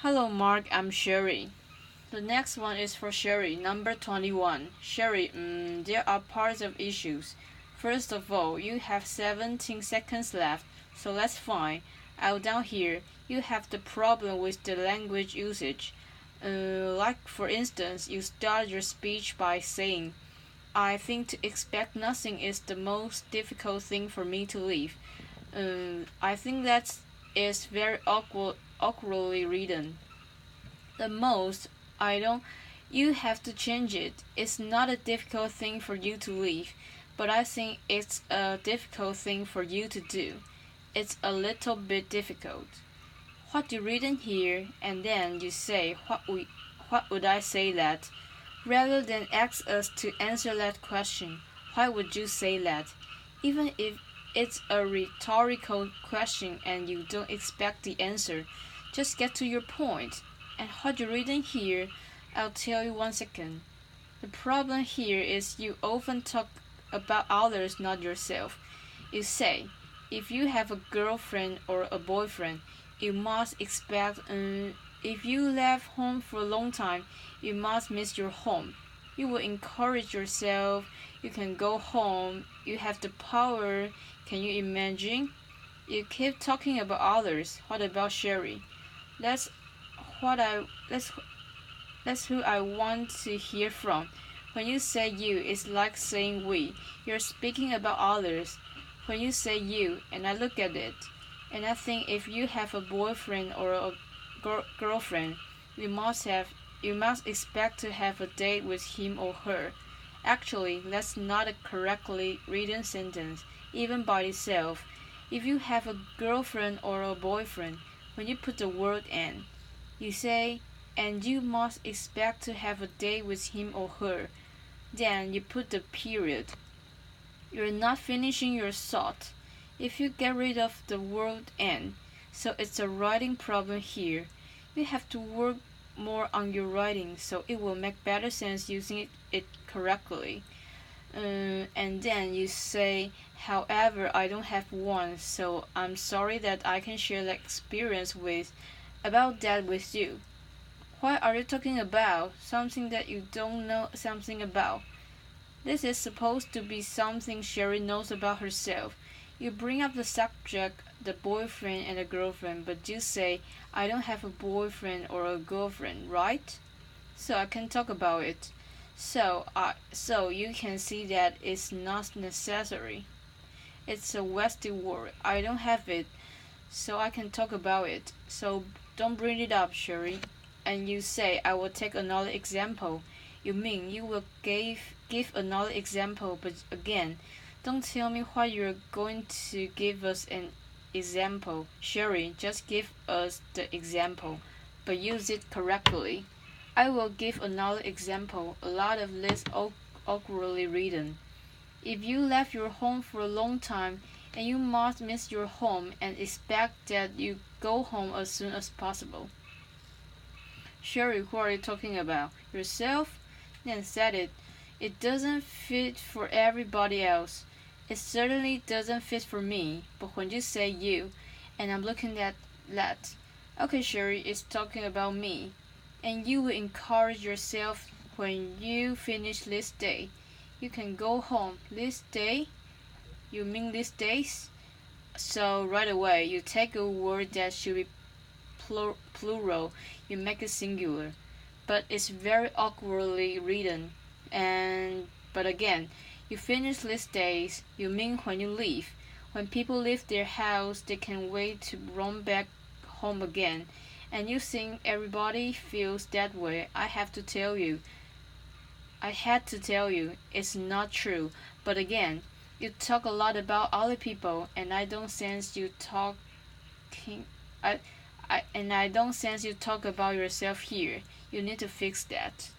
Hello, Mark. I'm Sherry. The next one is for Sherry, number 21. Sherry, there are parts of issues. First of all, you have 17 seconds left, so that's fine. Out down here, you have the problem with the language usage. Like, for instance, you start your speech by saying, I think to expect nothing is the most difficult thing for me to leave. I think that is very awkwardly written. The most, I don't, you have to change it. It's not a difficult thing for you to leave, but I think it's a difficult thing for you to do. It's a little bit difficult. What you read in here, and then you say, what would I say that? Rather than ask us to answer that question, why would you say that? Even if it's a rhetorical question and you don't expect the answer, just get to your point. And what you read in here, I'll tell you 1 second. The problem here is you often talk about others, not yourself. You say, if you have a girlfriend or a boyfriend, you must expect, if you left home for a long time, you must miss your home. You will encourage yourself, you can go home, you have the power. Can you imagine? You keep talking about others. What about Sherry? That's what I that's who I want to hear from. When you say you, it's like saying we. You're speaking about others. When you say you, and I look at it, and I think if you have a boyfriend or a girlfriend, you must expect to have a date with him or her. Actually, that's not a correctly written sentence, even by itself. If you have a girlfriend or a boyfriend, when you put the word "and," you say, and you must expect to have a date with him or her. Then you put the period. You're not finishing your thought. If you get rid of the word "and," so it's a writing problem here. You have to work more on your writing so it will make better sense using it correctly. And then you say, however, I don't have one, so I'm sorry that I can share the experience about that with you. Why are you talking about something that you don't know something about? This is supposed to be something Sherry knows about herself. You bring up the subject, the boyfriend and the girlfriend, but you say, I don't have a boyfriend or a girlfriend, right? So I can talk about it. So you can see that it's not necessary. It's a wasted word. I don't have it, so I can talk about it. So don't bring it up, Sherry. And you say, I will take another example. You mean you will give another example, but again, don't tell me what you're going to give us an example. Sherry, just give us the example, but use it correctly. I will give another example, a lot of less awkwardly written. If you left your home for a long time and you must miss your home and expect that you go home as soon as possible. Sherry, who are you talking about? Yourself? Then said it. It doesn't fit for everybody else. It certainly doesn't fit for me. But when you say you, and I'm looking at that, okay, Sherry is talking about me. And you will encourage yourself when you finish this day. You can go home this day. You mean these days? So right away, you take a word that should be plural, you make it singular, but it's very awkwardly written. But again, you finish these days, you mean when you leave. When people leave their house, they can wait to run back home again. And you think everybody feels that way. I had to tell you, it's not true. But again, you talk a lot about other people, and I don't sense you talking. I don't sense you talk about yourself here. You need to fix that.